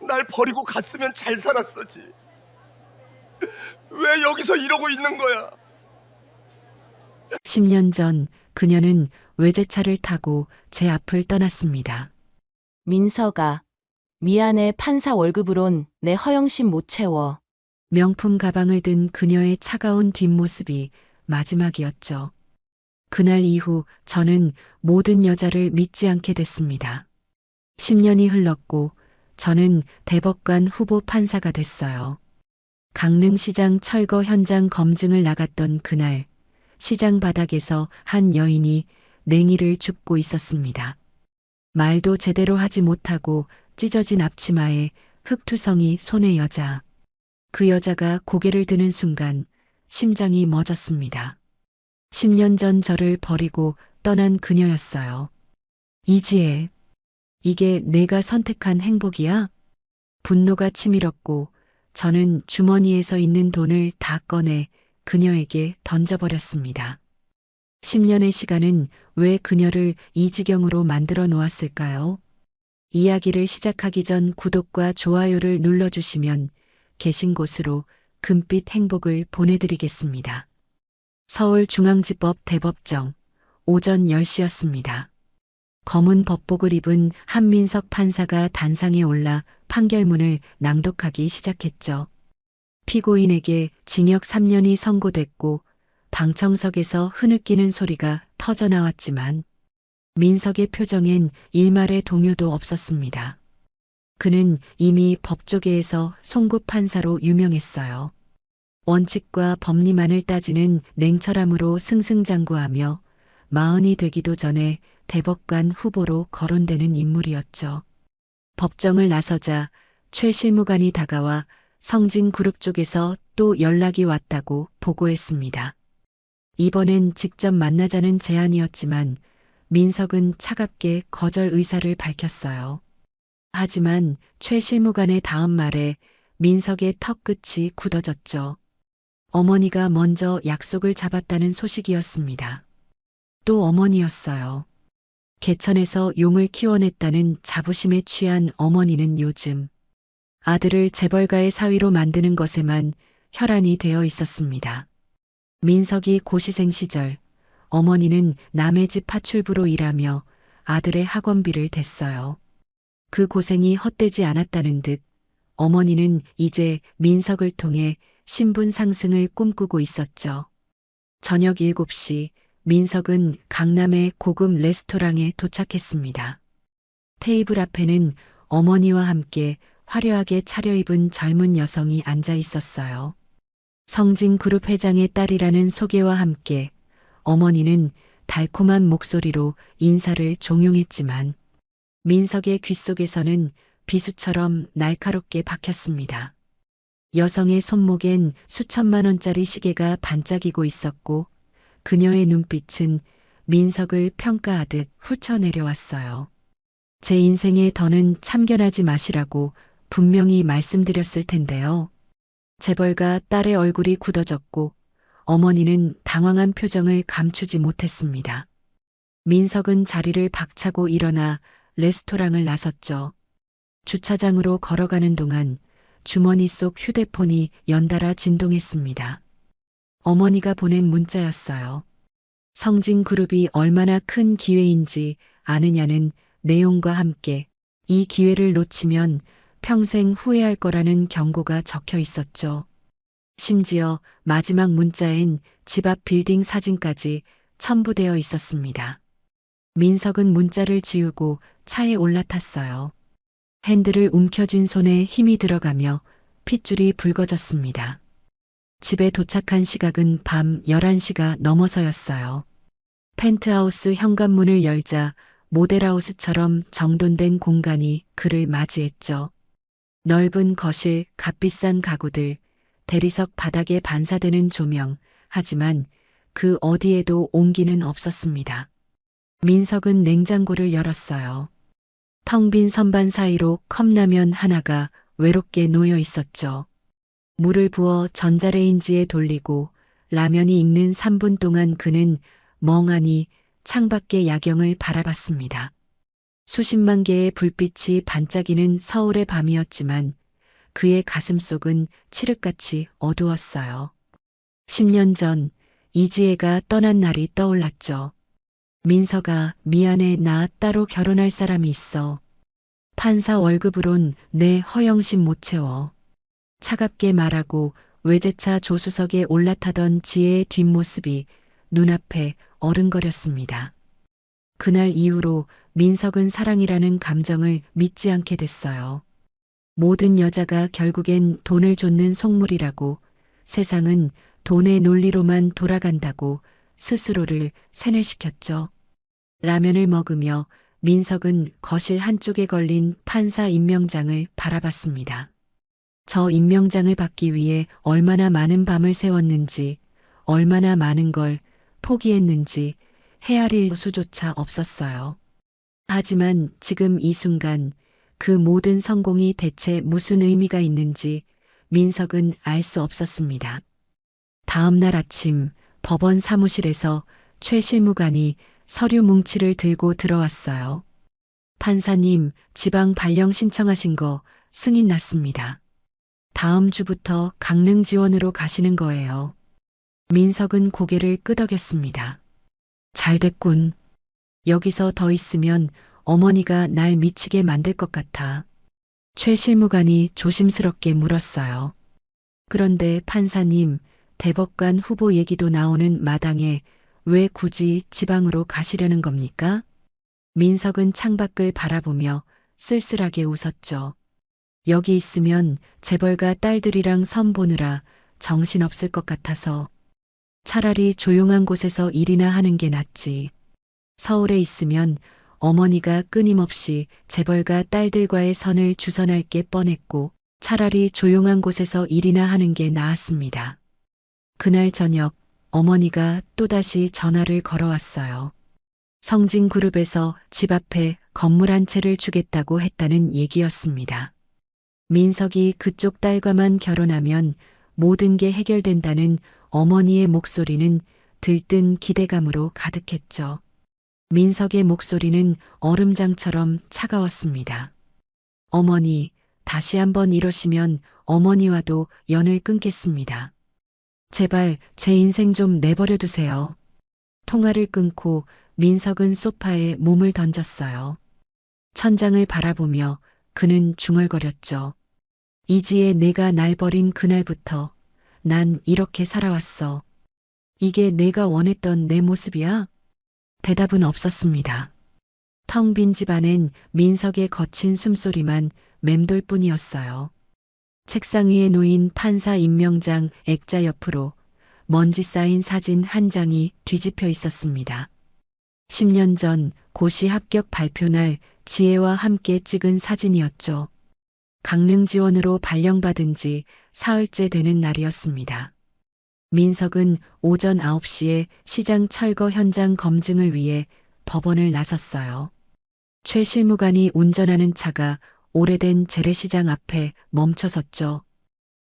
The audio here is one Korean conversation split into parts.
날 버리고 갔으면 잘 살았어지. 왜 여기서 이러고 있는 거야? 10년 전 그녀는 외제차를 타고 제 앞을 떠났습니다. 민서가, 미안해. 판사 월급으론 내 허영심 못 채워. 명품 가방을 든 그녀의 차가운 뒷모습이 마지막이었죠. 그날 이후 저는 모든 여자를 믿지 않게 됐습니다. 10년이 흘렀고 저는 대법관 후보 판사가 됐어요. 강릉시장 철거 현장 검증을 나갔던 그날, 시장 바닥에서 한 여인이 냉이를 줍고 있었습니다. 말도 제대로 하지 못하고 찢어진 앞치마에 흙투성이 손의 여자. 그 여자가 고개를 드는 순간 심장이 멎었습니다. 10년 전 저를 버리고 떠난 그녀였어요. 이지혜, 이게 내가 선택한 행복이야? 분노가 치밀었고 저는 주머니에서 있는 돈을 다 꺼내 그녀에게 던져버렸습니다. 10년의 시간은 왜 그녀를 이 지경으로 만들어 놓았을까요? 이야기를 시작하기 전 구독과 좋아요를 눌러주시면 계신 곳으로 금빛 행복을 보내드리겠습니다. 서울중앙지법 대법정 오전 10시였습니다. 검은 법복을 입은 한민석 판사가 단상에 올라 판결문을 낭독하기 시작했죠. 피고인에게 징역 3년이 선고됐고 방청석에서 흐느끼는 소리가 터져나왔지만 민석의 표정엔 일말의 동요도 없었습니다. 그는 이미 법조계에서 송구 판사로 유명했어요. 원칙과 법리만을 따지는 냉철함으로 승승장구하며 40이 되기도 전에 대법관 후보로 거론되는 인물이었죠. 법정을 나서자 최 실무관이 다가와 성진그룹 쪽에서 또 연락이 왔다고 보고했습니다. 이번엔 직접 만나자는 제안이었지만 민석은 차갑게 거절 의사를 밝혔어요. 하지만 최 실무관의 다음 말에 민석의 턱끝이 굳어졌죠. 어머니가 먼저 약속을 잡았다는 소식이었습니다. 또 어머니였어요. 개천에서 용을 키워냈다는 자부심에 취한 어머니는 요즘 아들을 재벌가의 사위로 만드는 것에만 혈안이 되어 있었습니다. 민석이 고시생 시절 어머니는 남의 집 파출부로 일하며 아들의 학원비를 댔어요. 그 고생이 헛되지 않았다는 듯 어머니는 이제 민석을 통해 신분 상승을 꿈꾸고 있었죠. 저녁 7시 민석은 강남의 고급 레스토랑에 도착했습니다. 테이블 앞에는 어머니와 함께 화려하게 차려입은 젊은 여성이 앉아 있었어요. 성진그룹 회장의 딸이라는 소개와 함께 어머니는 달콤한 목소리로 인사를 종용했지만 민석의 귓속에서는 비수처럼 날카롭게 박혔습니다. 여성의 손목엔 수천만 원짜리 시계가 반짝이고 있었고 그녀의 눈빛은 민석을 평가하듯 훑어내려왔어요. 제 인생에 더는 참견하지 마시라고 분명히 말씀드렸을 텐데요. 재벌가 딸의 얼굴이 굳어졌고 어머니는 당황한 표정을 감추지 못했습니다. 민석은 자리를 박차고 일어나 레스토랑을 나섰죠. 주차장으로 걸어가는 동안 주머니 속 휴대폰이 연달아 진동했습니다. 어머니가 보낸 문자였어요. 성진그룹이 얼마나 큰 기회인지 아느냐는 내용과 함께 이 기회를 놓치면 평생 후회할 거라는 경고가 적혀 있었죠. 심지어 마지막 문자엔 집 앞 빌딩 사진까지 첨부되어 있었습니다. 민석은 문자를 지우고 차에 올라탔어요. 핸들을 움켜쥔 손에 힘이 들어가며 핏줄이 붉어졌습니다. 집에 도착한 시각은 밤 11시가 넘어서였어요. 펜트하우스 현관문을 열자 모델하우스처럼 정돈된 공간이 그를 맞이했죠. 넓은 거실, 값비싼 가구들, 대리석 바닥에 반사되는 조명, 하지만 그 어디에도 온기는 없었습니다. 민석은 냉장고를 열었어요. 텅 빈 선반 사이로 컵라면 하나가 외롭게 놓여 있었죠. 물을 부어 전자레인지에 돌리고 라면이 익는 3분 동안 그는 멍하니 창밖의 야경을 바라봤습니다. 수십만 개의 불빛이 반짝이는 서울의 밤이었지만 그의 가슴속은 칠흑같이 어두웠어요. 10년 전 이지혜가 떠난 날이 떠올랐죠. 민서가 미안해, 나 따로 결혼할 사람이 있어. 판사 월급으론 내 허영심 못 채워. 차갑게 말하고 외제차 조수석에 올라타던 지혜의 뒷모습이 눈앞에 어른거렸습니다. 그날 이후로 민석은 사랑이라는 감정을 믿지 않게 됐어요. 모든 여자가 결국엔 돈을 좇는 속물이라고, 세상은 돈의 논리로만 돌아간다고 스스로를 세뇌시켰죠. 라면을 먹으며 민석은 거실 한쪽에 걸린 판사 임명장을 바라봤습니다. 저 임명장을 받기 위해 얼마나 많은 밤을 새웠는지, 얼마나 많은 걸 포기했는지 헤아릴 수조차 없었어요. 하지만 지금 이 순간 그 모든 성공이 대체 무슨 의미가 있는지 민석은 알 수 없었습니다. 다음 날 아침 법원 사무실에서 최 실무관이 서류 뭉치를 들고 들어왔어요. 판사님, 지방 발령 신청하신 거 승인 났습니다. 다음 주부터 강릉 지원으로 가시는 거예요. 민석은 고개를 끄덕였습니다. 잘 됐군. 여기서 더 있으면 어머니가 날 미치게 만들 것 같아. 최 실무관이 조심스럽게 물었어요. 그런데 판사님, 대법관 후보 얘기도 나오는 마당에 왜 굳이 지방으로 가시려는 겁니까? 민석은 창밖을 바라보며 쓸쓸하게 웃었죠. 여기 있으면 재벌가 딸들이랑 선 보느라 정신없을 것 같아서. 차라리 조용한 곳에서 일이나 하는 게 낫지. 서울에 있으면 어머니가 끊임없이 재벌가 딸들과의 선을 주선할 게 뻔했고 차라리 조용한 곳에서 일이나 하는 게 나았습니다. 그날 저녁 어머니가 또다시 전화를 걸어왔어요. 성진그룹에서 집 앞에 건물 한 채를 주겠다고 했다는 얘기였습니다. 민석이 그쪽 딸과만 결혼하면 모든 게 해결된다는 어머니의 목소리는 들뜬 기대감으로 가득했죠. 민석의 목소리는 얼음장처럼 차가웠습니다. 어머니, 다시 한번 이러시면 어머니와도 연을 끊겠습니다. 제발 제 인생 좀 내버려 두세요. 통화를 끊고 민석은 소파에 몸을 던졌어요. 천장을 바라보며 그는 중얼거렸죠. 이지혜, 내가 날 버린 그날부터 난 이렇게 살아왔어. 이게 내가 원했던 내 모습이야? 대답은 없었습니다. 텅 빈 집안엔 민석의 거친 숨소리만 맴돌 뿐이었어요. 책상 위에 놓인 판사 임명장 액자 옆으로 먼지 쌓인 사진 한 장이 뒤집혀 있었습니다. 10년 전 고시 합격 발표 날 지혜와 함께 찍은 사진이었죠. 강릉 지원으로 발령받은 지 사흘째 되는 날이었습니다. 민석은 오전 9시에 시장 철거 현장 검증을 위해 법원을 나섰어요. 최 실무관이 운전하는 차가 오래된 재래시장 앞에 멈춰섰죠.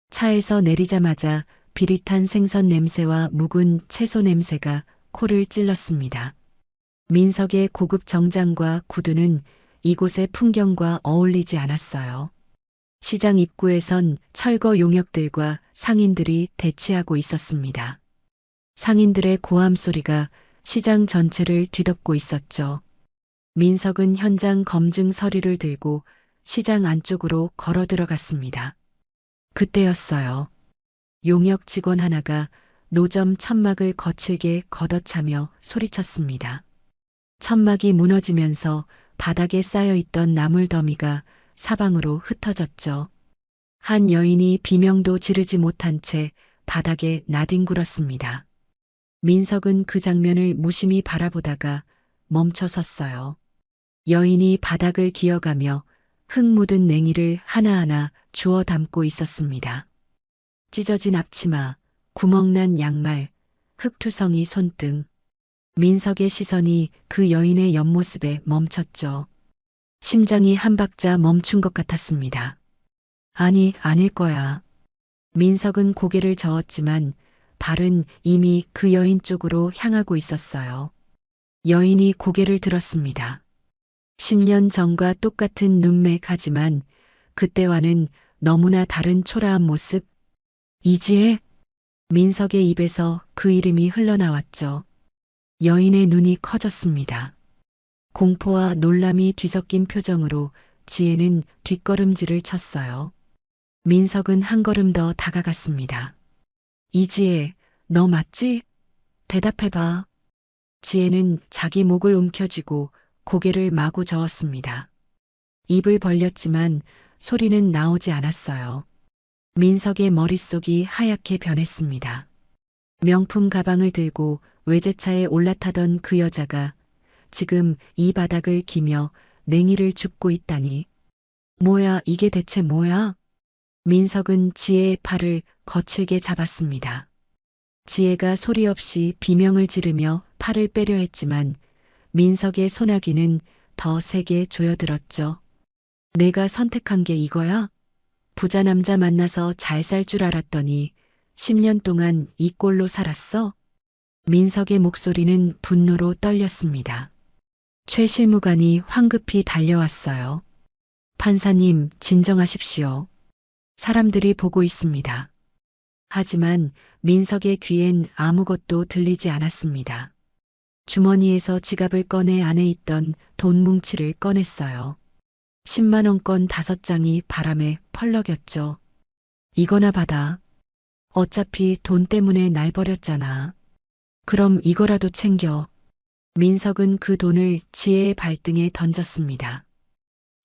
차에서 내리자마자 비릿한 생선 냄새와 묵은 채소 냄새가 코를 찔렀습니다. 민석의 고급 정장과 구두는 이곳의 풍경과 어울리지 않았어요. 시장 입구에선 철거 용역들과 상인들이 대치하고 있었습니다. 상인들의 고함 소리가 시장 전체를 뒤덮고 있었죠. 민석은 현장 검증 서류를 들고 시장 안쪽으로 걸어 들어갔습니다. 그때였어요. 용역 직원 하나가 노점 천막을 거칠게 걷어차며 소리쳤습니다. 천막이 무너지면서 바닥에 쌓여있던 나물 더미가 사방으로 흩어졌죠. 한 여인이 비명도 지르지 못한 채 바닥에 나뒹굴었습니다. 민석은 그 장면을 무심히 바라보다가 멈춰 섰어요. 여인이 바닥을 기어가며 흙 묻은 냉이를 하나하나 주워 담고 있었습니다. 찢어진 앞치마, 구멍난 양말, 흙투성이 손등. 민석의 시선이 그 여인의 옆모습에 멈췄죠. 심장이 한 박자 멈춘 것 같았습니다. 아니, 아닐 거야. 민석은 고개를 저었지만 발은 이미 그 여인 쪽으로 향하고 있었어요. 여인이 고개를 들었습니다. 10년 전과 똑같은 눈매하지만 그때와는 너무나 다른 초라한 모습. 이지혜? 민석의 입에서 그 이름이 흘러나왔죠. 여인의 눈이 커졌습니다. 공포와 놀람이 뒤섞인 표정으로 지혜는 뒷걸음질을 쳤어요. 민석은 한 걸음 더 다가갔습니다. 이지혜, 너 맞지? 대답해봐. 지혜는 자기 목을 움켜쥐고 고개를 마구 저었습니다. 입을 벌렸지만 소리는 나오지 않았어요. 민석의 머릿속이 하얗게 변했습니다. 명품 가방을 들고 외제차에 올라타던 그 여자가 지금 이 바닥을 기며 냉이를 줍고 있다니. 뭐야, 이게 대체 뭐야? 민석은 지혜의 팔을 거칠게 잡았습니다. 지혜가 소리 없이 비명을 지르며 팔을 빼려 했지만 민석의 소나기는 더 세게 조여들었죠. 내가 선택한 게 이거야? 부자 남자 만나서 잘 살 줄 알았더니 10년 동안 이 꼴로 살았어? 민석의 목소리는 분노로 떨렸습니다. 최 실무관이 황급히 달려왔어요. 판사님, 진정하십시오. 사람들이 보고 있습니다. 하지만 민석의 귀엔 아무것도 들리지 않았습니다. 주머니에서 지갑을 꺼내 안에 있던 돈 뭉치를 꺼냈어요. 10만 원권 5장이 바람에 펄럭였죠. 이거나 받아. 어차피 돈 때문에 날 버렸잖아. 그럼 이거라도 챙겨. 민석은 그 돈을 지혜의 발등에 던졌습니다.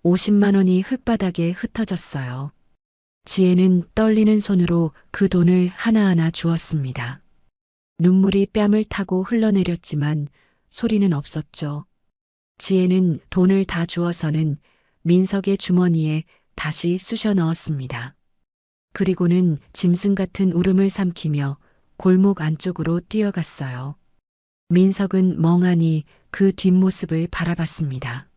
50만 원이 흙바닥에 흩어졌어요. 지혜는 떨리는 손으로 그 돈을 하나하나 주었습니다. 눈물이 뺨을 타고 흘러내렸지만 소리는 없었죠. 지혜는 돈을 다 주어서는 민석의 주머니에 다시 쑤셔 넣었습니다. 그리고는 짐승 같은 울음을 삼키며 골목 안쪽으로 뛰어갔어요. 민석은 멍하니 그 뒷모습을 바라봤습니다.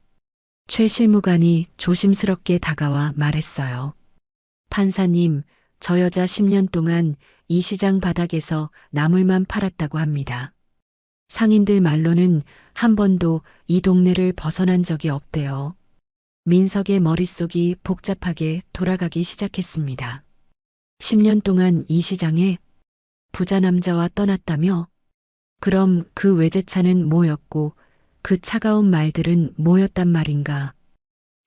최 실무관이 조심스럽게 다가와 말했어요. 판사님, 저 여자 10년 동안 이 시장 바닥에서 나물만 팔았다고 합니다. 상인들 말로는 한 번도 이 동네를 벗어난 적이 없대요. 민석의 머릿속이 복잡하게 돌아가기 시작했습니다. 10년 동안 이 시장에 부자 남자와 떠났다며? 그럼 그 외제차는 뭐였고 그 차가운 말들은 뭐였단 말인가?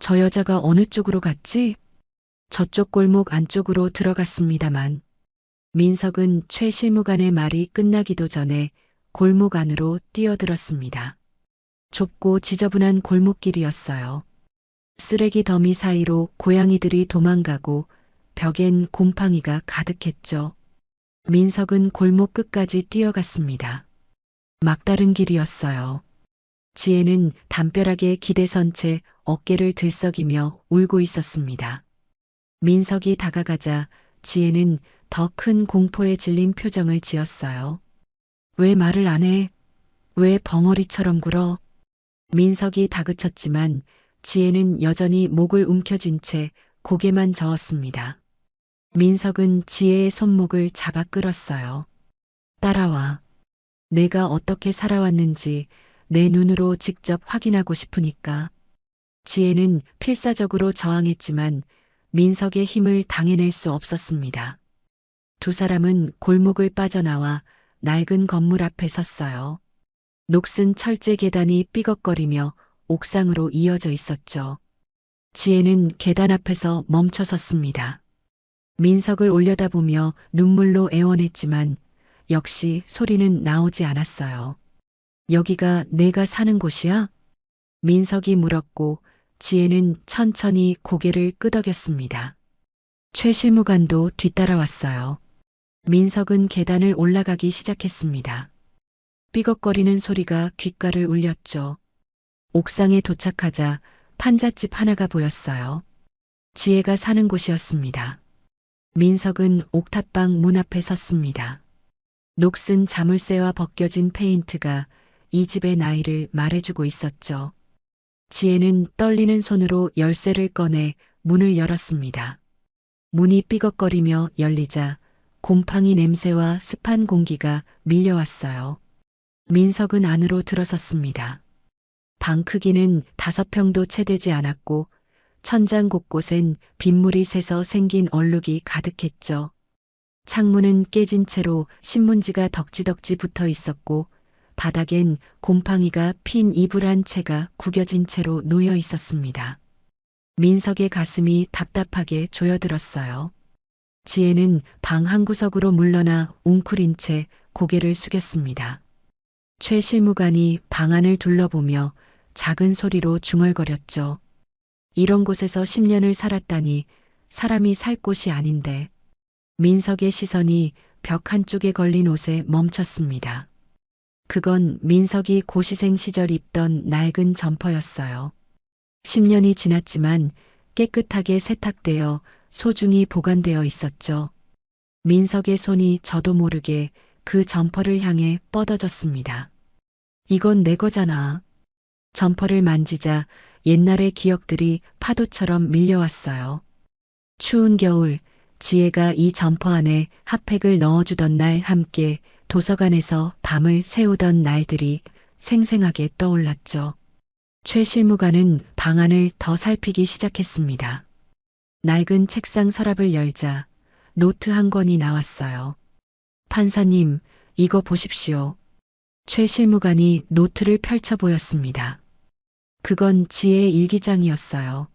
저 여자가 어느 쪽으로 갔지? 저쪽 골목 안쪽으로 들어갔습니다만 민석은 최 실무관의 말이 끝나기도 전에 골목 안으로 뛰어들었습니다. 좁고 지저분한 골목길이었어요. 쓰레기 더미 사이로 고양이들이 도망가고 벽엔 곰팡이가 가득했죠. 민석은 골목 끝까지 뛰어갔습니다. 막다른 길이었어요. 지혜는 담벼락에 기대선 채 어깨를 들썩이며 울고 있었습니다. 민석이 다가가자 지혜는 더 큰 공포에 질린 표정을 지었어요. 왜 말을 안 해? 왜 벙어리처럼 굴어? 민석이 다그쳤지만 지혜는 여전히 목을 움켜쥔 채 고개만 저었습니다. 민석은 지혜의 손목을 잡아 끌었어요. 따라와. 내가 어떻게 살아왔는지 내 눈으로 직접 확인하고 싶으니까. 지혜는 필사적으로 저항했지만 민석의 힘을 당해낼 수 없었습니다. 두 사람은 골목을 빠져나와 낡은 건물 앞에 섰어요. 녹슨 철제 계단이 삐걱거리며 옥상으로 이어져 있었죠. 지혜는 계단 앞에서 멈춰 섰습니다. 민석을 올려다보며 눈물로 애원했지만 역시 소리는 나오지 않았어요. 여기가 내가 사는 곳이야? 민석이 물었고 지혜는 천천히 고개를 끄덕였습니다. 최 실무관도 뒤따라왔어요. 민석은 계단을 올라가기 시작했습니다. 삐걱거리는 소리가 귓가를 울렸죠. 옥상에 도착하자 판잣집 하나가 보였어요. 지혜가 사는 곳이었습니다. 민석은 옥탑방 문 앞에 섰습니다. 녹슨 자물쇠와 벗겨진 페인트가 이 집의 나이를 말해주고 있었죠. 지혜는 떨리는 손으로 열쇠를 꺼내 문을 열었습니다. 문이 삐걱거리며 열리자 곰팡이 냄새와 습한 공기가 밀려왔어요. 민석은 안으로 들어섰습니다. 방 크기는 5평도 채 되지 않았고 천장 곳곳엔 빗물이 새서 생긴 얼룩이 가득했죠. 창문은 깨진 채로 신문지가 덕지덕지 붙어 있었고 바닥엔 곰팡이가 핀 이불 한 채가 구겨진 채로 놓여 있었습니다. 민석의 가슴이 답답하게 조여들었어요. 지혜는 방 한구석으로 물러나 웅크린 채 고개를 숙였습니다. 최 실무관이 방 안을 둘러보며 작은 소리로 중얼거렸죠. 이런 곳에서 10년을 살았다니 사람이 살 곳이 아닌데. 민석의 시선이 벽 한쪽에 걸린 옷에 멈췄습니다. 그건 민석이 고시생 시절 입던 낡은 점퍼였어요. 10년이 지났지만 깨끗하게 세탁되어 소중히 보관되어 있었죠. 민석의 손이 저도 모르게 그 점퍼를 향해 뻗어졌습니다. 이건 내 거잖아. 점퍼를 만지자 옛날의 기억들이 파도처럼 밀려왔어요. 추운 겨울, 지혜가 이 점퍼 안에 핫팩을 넣어주던 날 함께 도서관에서 밤을 새우던 날들이 생생하게 떠올랐죠. 최 실무관은 방 안을 더 살피기 시작했습니다. 낡은 책상 서랍을 열자 노트 한 권이 나왔어요. 판사님, 이거 보십시오. 최 실무관이 노트를 펼쳐 보였습니다. 그건 지혜의 일기장이었어요.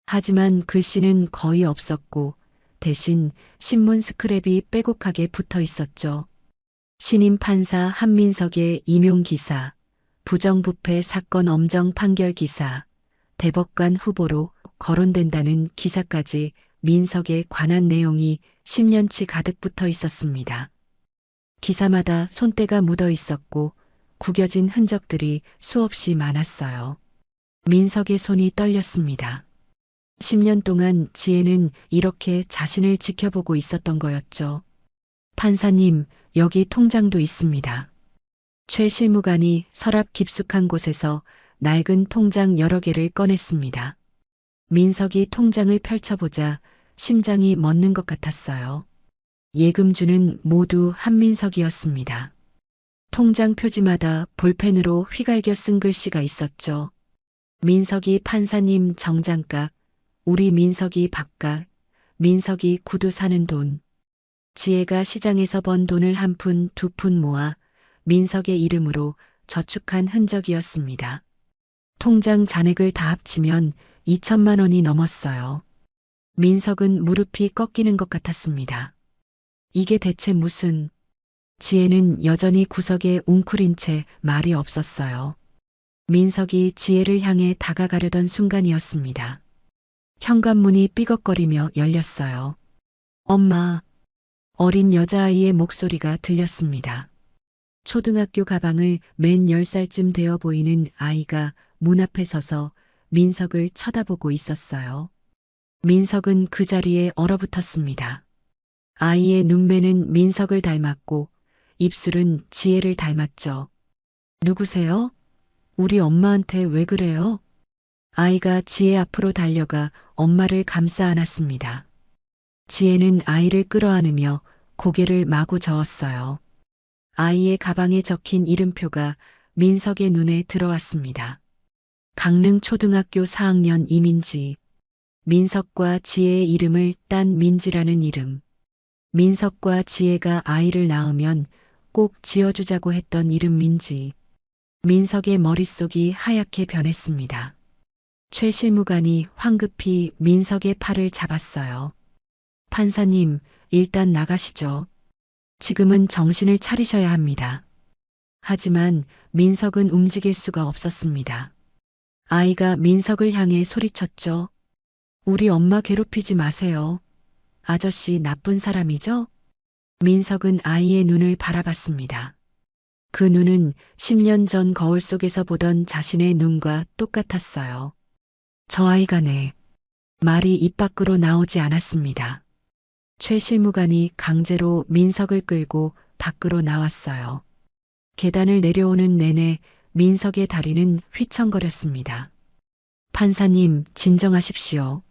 하지만 글씨는 거의 없었고 대신 신문 스크랩이 빼곡하게 붙어 있었죠. 신임 판사 한민석의 임용 기사, 부정부패 사건 엄정 판결 기사, 대법관 후보로 거론된다는 기사까지 민석에 관한 내용이 10년치 가득 붙어 있었습니다. 기사마다 손때가 묻어 있었고 구겨진 흔적들이 수없이 많았어요. 민석의 손이 떨렸습니다. 10년 동안 지혜는 이렇게 자신을 지켜보고 있었던 거였죠. 판사님, 여기 통장도 있습니다. 최 실무관이 서랍 깊숙한 곳에서 낡은 통장 여러 개를 꺼냈습니다. 민석이 통장을 펼쳐보자 심장이 멎는 것 같았어요. 예금주는 모두 한민석이었습니다. 통장 표지마다 볼펜으로 휘갈겨 쓴 글씨가 있었죠. 민석이 판사님 정장값, 우리 민석이 밥값, 민석이 구두 사는 돈. 지혜가 시장에서 번 돈을 한 푼, 두 푼 모아 민석의 이름으로 저축한 흔적이었습니다. 통장 잔액을 다 합치면 2천만 원이 넘었어요. 민석은 무릎이 꺾이는 것 같았습니다. 이게 대체 무슨... 지혜는 여전히 구석에 웅크린 채 말이 없었어요. 민석이 지혜를 향해 다가가려던 순간이었습니다. 현관문이 삐걱거리며 열렸어요. 엄마. 어린 여자아이의 목소리가 들렸습니다. 초등학교 가방을 맨 10살쯤 되어 보이는 아이가 문 앞에 서서 민석을 쳐다보고 있었어요. 민석은 그 자리에 얼어붙었습니다. 아이의 눈매는 민석을 닮았고 입술은 지혜를 닮았죠. 누구세요? 우리 엄마한테 왜 그래요? 아이가 지혜 앞으로 달려가 엄마를 감싸 안았습니다. 지혜는 아이를 끌어안으며 고개를 마구 저었어요. 아이의 가방에 적힌 이름표가 민석의 눈에 들어왔습니다. 강릉초등학교 4학년 이민지. 민석과 지혜의 이름을 딴 민지라는 이름. 민석과 지혜가 아이를 낳으면 꼭 지어주자고 했던 이름 민지. 민석의 머릿속이 하얗게 변했습니다. 최 실무관이 황급히 민석의 팔을 잡았어요. 판사님, 일단 나가시죠. 지금은 정신을 차리셔야 합니다. 하지만 민석은 움직일 수가 없었습니다. 아이가 민석을 향해 소리쳤죠. 우리 엄마 괴롭히지 마세요. 아저씨 나쁜 사람이죠? 민석은 아이의 눈을 바라봤습니다. 그 눈은 10년 전 거울 속에서 보던 자신의 눈과 똑같았어요. 저 아이가 네. 말이 입 밖으로 나오지 않았습니다. 최 실무관이 강제로 민석을 끌고 밖으로 나왔어요. 계단을 내려오는 내내 민석의 다리는 휘청거렸습니다. 판사님, 진정하십시오.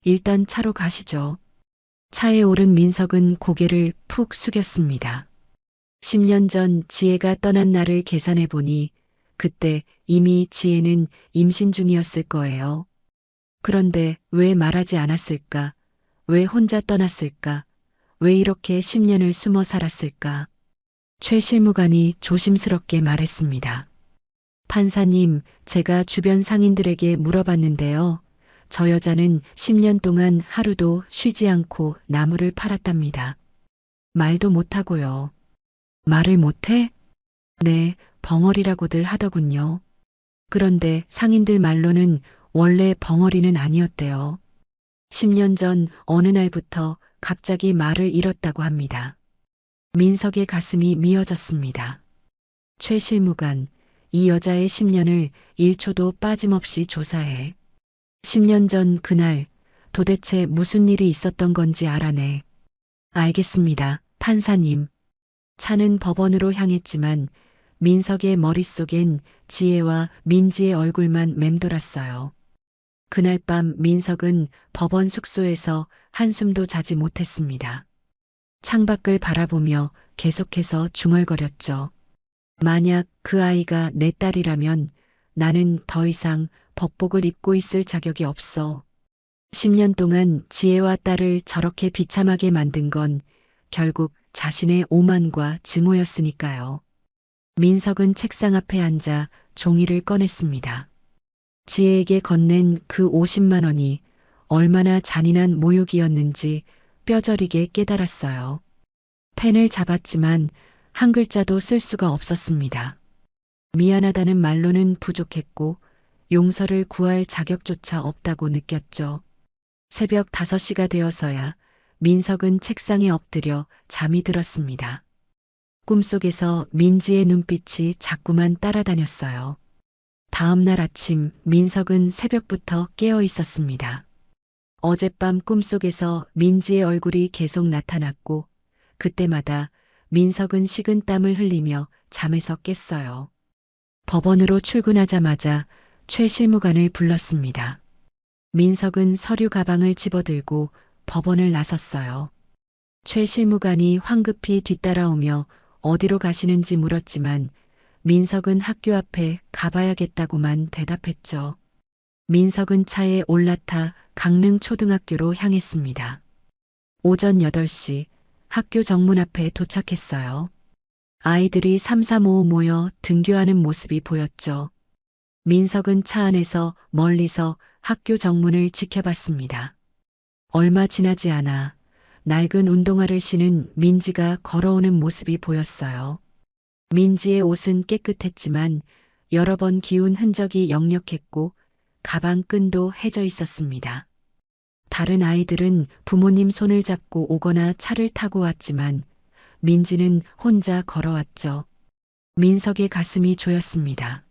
일단 차로 가시죠. 차에 오른 민석은 고개를 푹 숙였습니다. 10년 전 지혜가 떠난 날을 계산해 보니 그때 이미 지혜는 임신 중이었을 거예요. 그런데 왜 말하지 않았을까? 왜 혼자 떠났을까? 왜 이렇게 10년을 숨어 살았을까? 최 실무관이 조심스럽게 말했습니다. 판사님, 제가 주변 상인들에게 물어봤는데요. 저 여자는 10년 동안 하루도 쉬지 않고 나무를 팔았답니다. 말도 못하고요. 말을 못해? 네, 벙어리라고들 하더군요. 그런데 상인들 말로는 원래 벙어리는 아니었대요. 10년 전 어느 날부터 갑자기 말을 잃었다고 합니다. 민석의 가슴이 미어졌습니다. 최 실무관, 이 여자의 10년을 1초도 빠짐없이 조사해. 10년 전 그날 도대체 무슨 일이 있었던 건지 알아내. 알겠습니다, 판사님. 차는 법원으로 향했지만 민석의 머릿속엔 지혜와 민지의 얼굴만 맴돌았어요. 그날 밤 민석은 법원 숙소에서 한숨도 자지 못했습니다. 창밖을 바라보며 계속해서 중얼거렸죠. 만약 그 아이가 내 딸이라면 나는 더 이상 법복을 입고 있을 자격이 없어. 10년 동안 지혜와 딸을 저렇게 비참하게 만든 건 결국 자신의 오만과 증오였으니까요. 민석은 책상 앞에 앉아 종이를 꺼냈습니다. 지혜에게 건넨 그 50만 원이 얼마나 잔인한 모욕이었는지 뼈저리게 깨달았어요. 펜을 잡았지만 한 글자도 쓸 수가 없었습니다. 미안하다는 말로는 부족했고 용서를 구할 자격조차 없다고 느꼈죠. 새벽 5시가 되어서야 민석은 책상에 엎드려 잠이 들었습니다. 꿈속에서 민지의 눈빛이 자꾸만 따라다녔어요. 다음 날 아침 민석은 새벽부터 깨어 있었습니다. 어젯밤 꿈속에서 민지의 얼굴이 계속 나타났고 그때마다 민석은 식은 땀을 흘리며 잠에서 깼어요. 법원으로 출근하자마자 최 실무관을 불렀습니다. 민석은 서류 가방을 집어들고 법원을 나섰어요. 최 실무관이 황급히 뒤따라오며 어디로 가시는지 물었지만 민석은 학교 앞에 가봐야겠다고만 대답했죠. 민석은 차에 올라타 강릉초등학교로 향했습니다. 오전 8시 학교 정문 앞에 도착했어요. 아이들이 삼삼오오 모여 등교하는 모습이 보였죠. 민석은 차 안에서 멀리서 학교 정문을 지켜봤습니다. 얼마 지나지 않아 낡은 운동화를 신은 민지가 걸어오는 모습이 보였어요. 민지의 옷은 깨끗했지만 여러 번 기운 흔적이 역력했고 가방 끈도 해져 있었습니다. 다른 아이들은 부모님 손을 잡고 오거나 차를 타고 왔지만 민지는 혼자 걸어왔죠. 민석의 가슴이 조였습니다.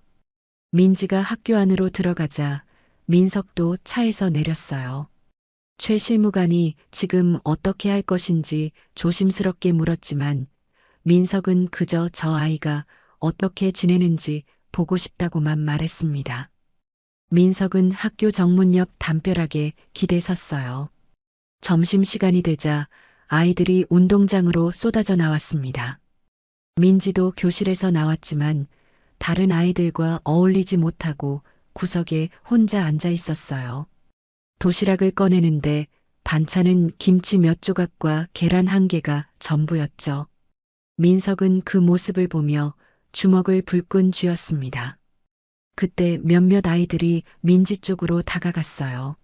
민지가 학교 안으로 들어가자 민석도 차에서 내렸어요. 최 실무관이 지금 어떻게 할 것인지 조심스럽게 물었지만 민석은 그저 저 아이가 어떻게 지내는지 보고 싶다고만 말했습니다. 민석은 학교 정문 옆 담벼락에 기대 섰어요. 점심시간이 되자 아이들이 운동장으로 쏟아져 나왔습니다. 민지도 교실에서 나왔지만 다른 아이들과 어울리지 못하고 구석에 혼자 앉아 있었어요. 도시락을 꺼내는데 반찬은 김치 몇 조각과 계란 1개가 전부였죠. 민석은 그 모습을 보며 주먹을 불끈 쥐었습니다. 그때 몇몇 아이들이 민지 쪽으로 다가갔어요.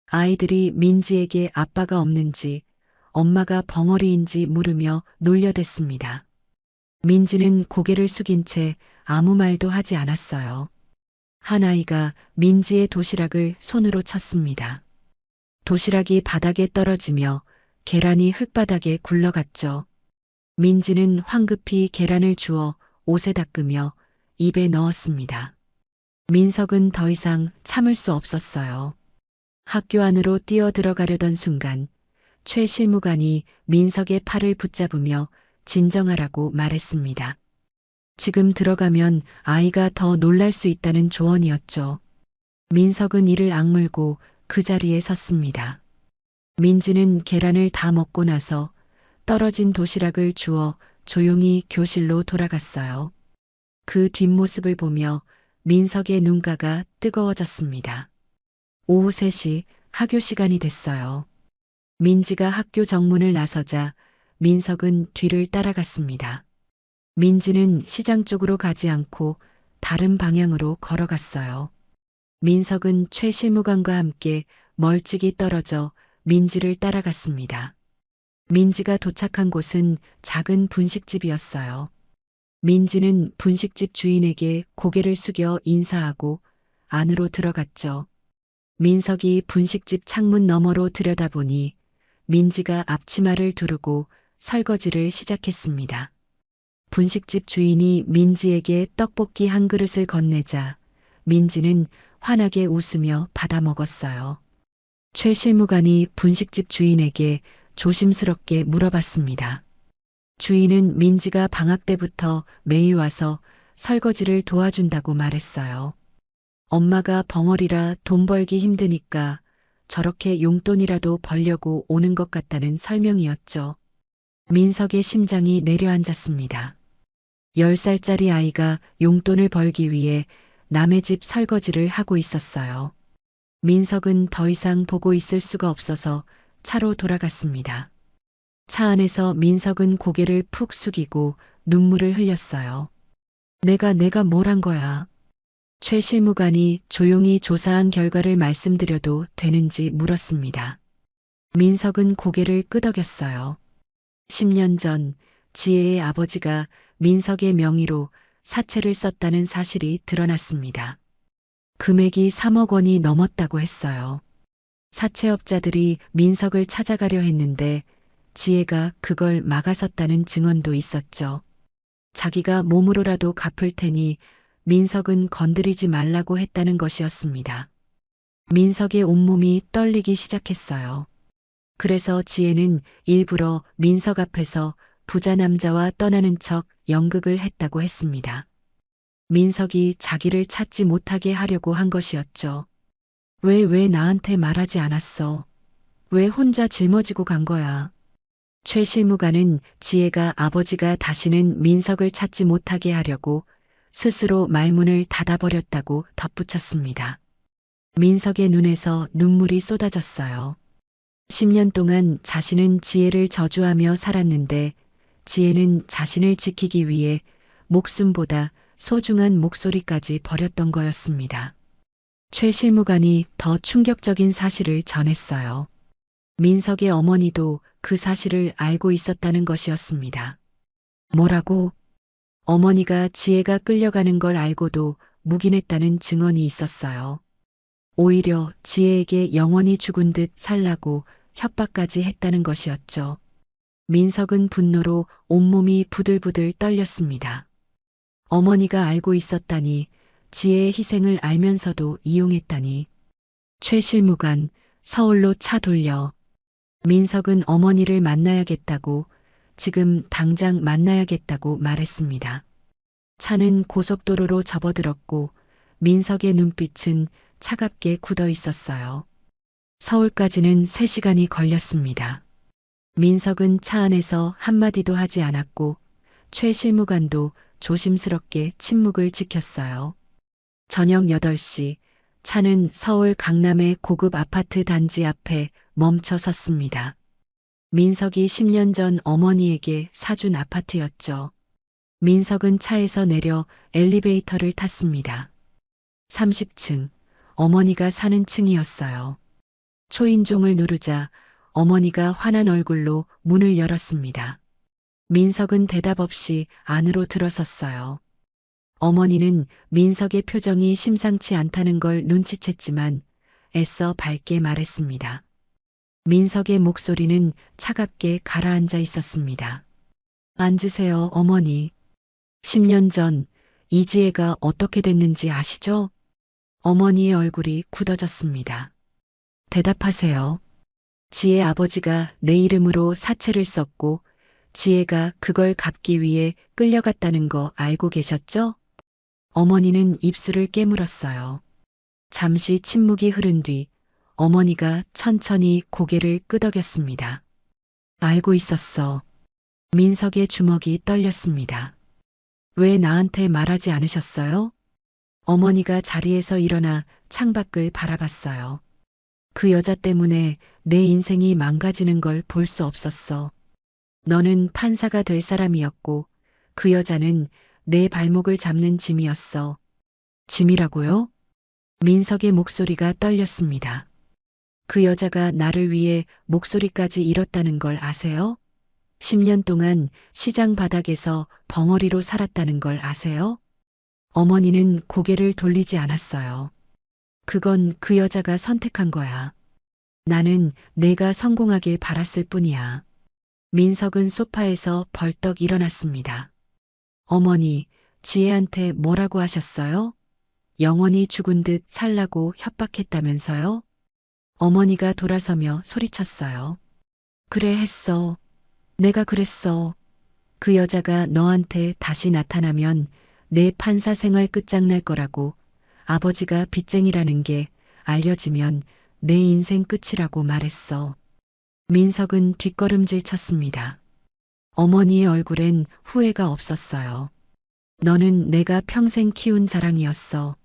아이들이 민지에게 아빠가 없는지 엄마가 벙어리인지 물으며 놀려댔습니다. 민지는 고개를 숙인 채 아무 말도 하지 않았어요. 한 아이가 민지의 도시락을 손으로 쳤습니다. 도시락이 바닥에 떨어지며 계란이 흙바닥에 굴러갔죠. 민지는 황급히 계란을 주워 옷에 닦으며 입에 넣었습니다. 민석은 더 이상 참을 수 없었어요. 학교 안으로 뛰어 들어가려던 순간 최 실무관이 민석의 팔을 붙잡으며 진정하라고 말했습니다. 지금 들어가면 아이가 더 놀랄 수 있다는 조언이었죠. 민석은 이를 악물고 그 자리에 섰습니다. 민지는 계란을 다 먹고 나서 떨어진 도시락을 주워 조용히 교실로 돌아갔어요. 그 뒷모습을 보며 민석의 눈가가 뜨거워졌습니다. 오후 3시 학교 시간이 됐어요. 민지가 학교 정문을 나서자 민석은 뒤를 따라갔습니다. 민지는 시장 쪽으로 가지 않고 다른 방향으로 걸어갔어요. 민석은 최 실무관과 함께 멀찍이 떨어져 민지를 따라갔습니다. 민지가 도착한 곳은 작은 분식집이었어요. 민지는 분식집 주인에게 고개를 숙여 인사하고 안으로 들어갔죠. 민석이 분식집 창문 너머로 들여다보니 민지가 앞치마를 두르고 설거지를 시작했습니다. 분식집 주인이 민지에게 떡볶이 한 그릇을 건네자 민지는 환하게 웃으며 받아 먹었어요. 최 실무관이 분식집 주인에게 조심스럽게 물어봤습니다. 주인은 민지가 방학 때부터 매일 와서 설거지를 도와준다고 말했어요. 엄마가 벙어리라 돈 벌기 힘드니까 저렇게 용돈이라도 벌려고 오는 것 같다는 설명이었죠. 민석의 심장이 내려앉았습니다. 10살짜리 아이가 용돈을 벌기 위해 남의 집 설거지를 하고 있었어요. 민석은 더 이상 보고 있을 수가 없어서 차로 돌아갔습니다. 차 안에서 민석은 고개를 푹 숙이고 눈물을 흘렸어요. 내가 뭘 한 거야? 최 실무관이 조용히 조사한 결과를 말씀드려도 되는지 물었습니다. 민석은 고개를 끄덕였어요. 10년 전 지혜의 아버지가 민석의 명의로 사채를 썼다는 사실이 드러났습니다. 금액이 3억 원이 넘었다고 했어요. 사채업자들이 민석을 찾아가려 했는데 지혜가 그걸 막아섰다는 증언도 있었죠. 자기가 몸으로라도 갚을 테니 민석은 건드리지 말라고 했다는 것이었습니다. 민석의 온몸이 떨리기 시작했어요. 그래서 지혜는 일부러 민석 앞에서 부자 남자와 떠나는 척 연극을 했다고 했습니다. 민석이 자기를 찾지 못하게 하려고 한 것이었죠. 왜 나한테 말하지 않았어? 왜 혼자 짊어지고 간 거야? 최 실무관은 지혜가 아버지가 다시는 민석을 찾지 못하게 하려고 스스로 말문을 닫아버렸다고 덧붙였습니다. 민석의 눈에서 눈물이 쏟아졌어요. 10년 동안 자신은 지혜를 저주하며 살았는데 지혜는 자신을 지키기 위해 목숨보다 소중한 목소리까지 버렸던 거였습니다. 최 실무관이 더 충격적인 사실을 전했어요. 민석의 어머니도 그 사실을 알고 있었다는 것이었습니다. 뭐라고? 어머니가 지혜가 끌려가는 걸 알고도 묵인했다는 증언이 있었어요. 오히려 지혜에게 영원히 죽은 듯 살라고 협박까지 했다는 것이었죠. 민석은 분노로 온몸이 부들부들 떨렸습니다. 어머니가 알고 있었다니, 지혜의 희생을 알면서도 이용했다니. 최 실무관, 서울로 차 돌려. 민석은 어머니를 만나야겠다고, 지금 당장 만나야겠다고 말했습니다. 차는 고속도로로 접어들었고 민석의 눈빛은 차갑게 굳어 있었어요. 서울까지는 3시간이 걸렸습니다. 민석은 차 안에서 한마디도 하지 않았고 최 실무관도 조심스럽게 침묵을 지켰어요. 저녁 8시 차는 서울 강남의 고급 아파트 단지 앞에 멈춰 섰습니다. 민석이 10년 전 어머니에게 사준 아파트였죠. 민석은 차에서 내려 엘리베이터를 탔습니다. 30층, 어머니가 사는 층이었어요. 초인종을 누르자 어머니가 환한 얼굴로 문을 열었습니다. 민석은 대답 없이 안으로 들어섰어요. 어머니는 민석의 표정이 심상치 않다는 걸 눈치챘지만 애써 밝게 말했습니다. 민석의 목소리는 차갑게 가라앉아 있었습니다. 앉으세요, 어머니. 10년 전 이지혜가 어떻게 됐는지 아시죠? 어머니의 얼굴이 굳어졌습니다. 대답하세요. 지혜 아버지가 내 이름으로 사채를 썼고 지혜가 그걸 갚기 위해 끌려갔다는 거 알고 계셨죠? 어머니는 입술을 깨물었어요. 잠시 침묵이 흐른 뒤 어머니가 천천히 고개를 끄덕였습니다. 알고 있었어. 민석의 주먹이 떨렸습니다. 왜 나한테 말하지 않으셨어요? 어머니가 자리에서 일어나 창밖을 바라봤어요. 그 여자 때문에 내 인생이 망가지는 걸 볼 수 없었어. 너는 판사가 될 사람이었고 그 여자는 내 발목을 잡는 짐이었어. 짐이라고요? 민석의 목소리가 떨렸습니다. 그 여자가 나를 위해 목소리까지 잃었다는 걸 아세요? 10년 동안 시장 바닥에서 벙어리로 살았다는 걸 아세요? 어머니는 고개를 돌리지 않았어요. 그건 그 여자가 선택한 거야. 나는 내가 성공하길 바랐을 뿐이야. 민석은 소파에서 벌떡 일어났습니다. 어머니, 지혜한테 뭐라고 하셨어요? 영원히 죽은 듯 살라고 협박했다면서요? 어머니가 돌아서며 소리쳤어요. 그래 했어. 내가 그랬어. 그 여자가 너한테 다시 나타나면 내 판사 생활 끝장날 거라고, 아버지가 빚쟁이라는 게 알려지면 내 인생 끝이라고 말했어. 민석은 뒷걸음질 쳤습니다. 어머니의 얼굴엔 후회가 없었어요. 너는 내가 평생 키운 자랑이었어.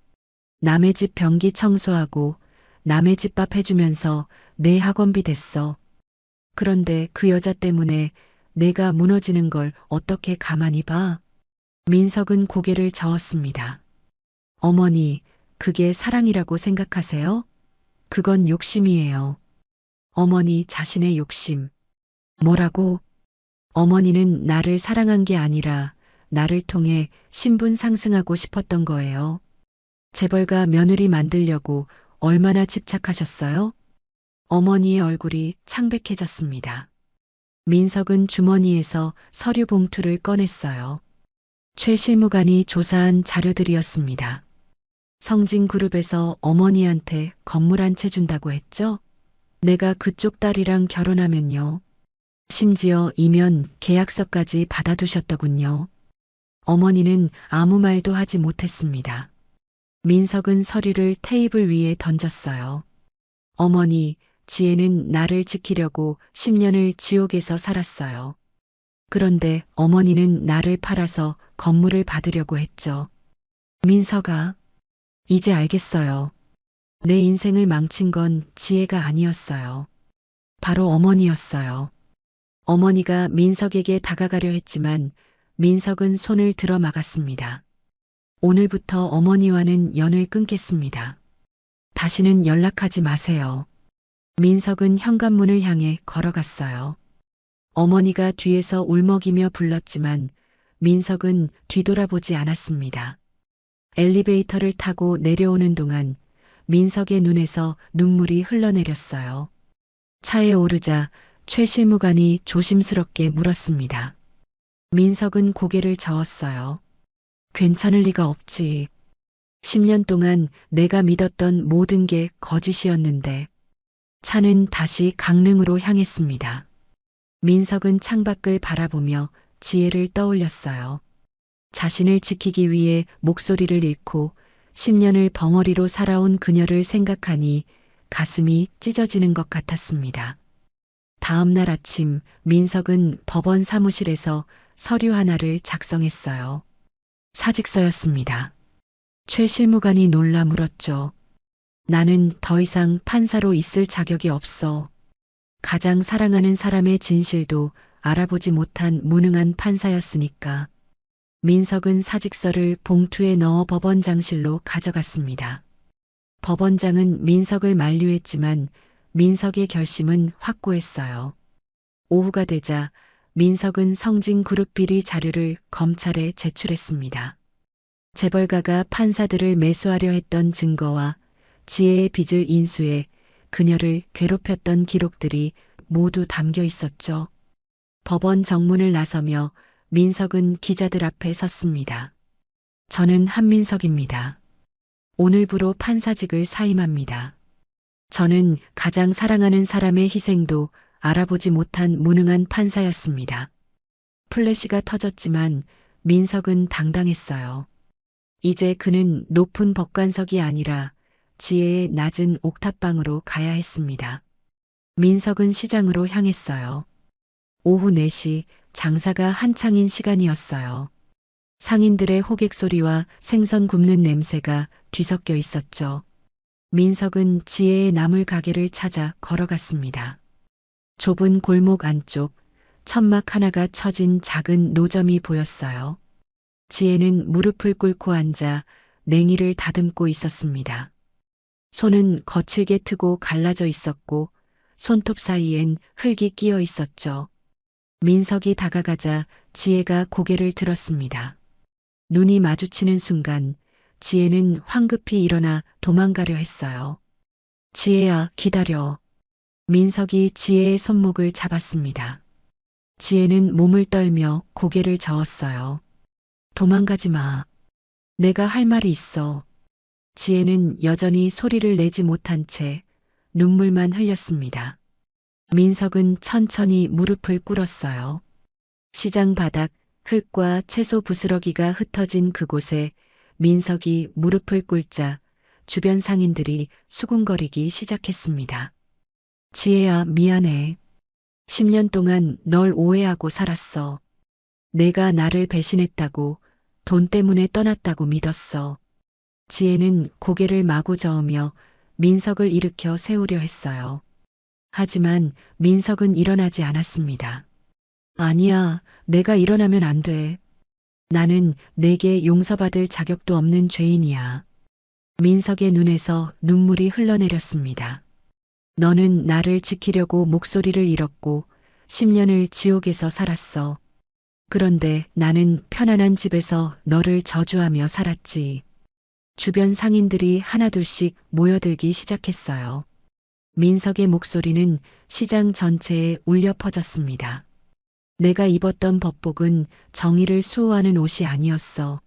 남의 집 변기 청소하고 남의 집 밥 해주면서 내 학원비 됐어. 그런데 그 여자 때문에 내가 무너지는 걸 어떻게 가만히 봐? 민석은 고개를 저었습니다. 어머니, 그게 사랑이라고 생각하세요? 그건 욕심이에요. 어머니 자신의 욕심. 뭐라고? 어머니는 나를 사랑한 게 아니라 나를 통해 신분 상승하고 싶었던 거예요. 재벌가 며느리 만들려고 얼마나 집착하셨어요? 어머니의 얼굴이 창백해졌습니다. 민석은 주머니에서 서류 봉투를 꺼냈어요. 최 실무관이 조사한 자료들이었습니다. 성진그룹에서 어머니한테 건물 한 채 준다고 했죠? 내가 그쪽 딸이랑 결혼하면요. 심지어 이면 계약서까지 받아두셨더군요. 어머니는 아무 말도 하지 못했습니다. 민석은 서류를 테이블 위에 던졌어요. 어머니, 지혜는 나를 지키려고 10년을 지옥에서 살았어요. 그런데 어머니는 나를 팔아서 건물을 받으려고 했죠. 민석아, 이제 알겠어요. 내 인생을 망친 건 지혜가 아니었어요. 바로 어머니였어요. 어머니가 민석에게 다가가려 했지만 민석은 손을 들어 막았습니다. 오늘부터 어머니와는 연을 끊겠습니다. 다시는 연락하지 마세요. 민석은 현관문을 향해 걸어갔어요. 어머니가 뒤에서 울먹이며 불렀지만 민석은 뒤돌아보지 않았습니다. 엘리베이터를 타고 내려오는 동안 민석의 눈에서 눈물이 흘러내렸어요. 차에 오르자 최 실무관이 조심스럽게 물었습니다. 민석은 고개를 저었어요. 괜찮을 리가 없지. 10년 동안 내가 믿었던 모든 게 거짓이었는데. 차는 다시 강릉으로 향했습니다. 민석은 창밖을 바라보며 지혜를 떠올렸어요. 자신을 지키기 위해 목소리를 잃고 10년을 벙어리로 살아온 그녀를 생각하니 가슴이 찢어지는 것 같았습니다. 다음 날 아침 민석은 법원 사무실에서 서류 하나를 작성했어요. 사직서였습니다. 최 실무관이 놀라 물었죠. 나는 더 이상 판사로 있을 자격이 없어. 가장 사랑하는 사람의 진실도 알아보지 못한 무능한 판사였으니까. 민석은 사직서를 봉투에 넣어 법원장실로 가져갔습니다. 법원장은 민석을 만류했지만 민석의 결심은 확고했어요. 오후가 되자 민석은 성진그룹 비리 자료를 검찰에 제출했습니다. 재벌가가 판사들을 매수하려 했던 증거와 지혜의 빚을 인수해 그녀를 괴롭혔던 기록들이 모두 담겨 있었죠. 법원 정문을 나서며 민석은 기자들 앞에 섰습니다. 저는 한민석입니다. 오늘부로 판사직을 사임합니다. 저는 가장 사랑하는 사람의 희생도 알아보지 못한 무능한 판사였습니다. 플래시가 터졌지만 민석은 당당했어요. 이제 그는 높은 법관석이 아니라 지혜의 낮은 옥탑방으로 가야 했습니다. 민석은 시장으로 향했어요. 오후 4시 장사가 한창인 시간이었어요. 상인들의 호객 소리와 생선 굽는 냄새가 뒤섞여 있었죠. 민석은 지혜의 나물 가게를 찾아 걸어갔습니다. 좁은 골목 안쪽 천막 하나가 쳐진 작은 노점이 보였어요. 지혜는 무릎을 꿇고 앉아 냉이를 다듬고 있었습니다. 손은 거칠게 트고 갈라져 있었고 손톱 사이엔 흙이 끼어 있었죠. 민석이 다가가자 지혜가 고개를 들었습니다. 눈이 마주치는 순간 지혜는 황급히 일어나 도망가려 했어요. 지혜야, 기다려. 민석이 지혜의 손목을 잡았습니다. 지혜는 몸을 떨며 고개를 저었어요. 도망가지 마. 내가 할 말이 있어. 지혜는 여전히 소리를 내지 못한 채 눈물만 흘렸습니다. 민석은 천천히 무릎을 꿇었어요. 시장 바닥 흙과 채소 부스러기가 흩어진 그곳에 민석이 무릎을 꿇자 주변 상인들이 수군거리기 시작했습니다. 지혜야, 미안해. 10년 동안 널 오해하고 살았어. 내가 나를 배신했다고, 돈 때문에 떠났다고 믿었어. 지혜는 고개를 마구 저으며 민석을 일으켜 세우려 했어요. 하지만 민석은 일어나지 않았습니다. 아니야, 내가 일어나면 안 돼. 나는 내게 용서받을 자격도 없는 죄인이야. 민석의 눈에서 눈물이 흘러내렸습니다. 너는 나를 지키려고 목소리를 잃었고 10년을 지옥에서 살았어. 그런데 나는 편안한 집에서 너를 저주하며 살았지. 주변 상인들이 하나둘씩 모여들기 시작했어요. 민석의 목소리는 시장 전체에 울려 퍼졌습니다. 내가 입었던 법복은 정의를 수호하는 옷이 아니었어.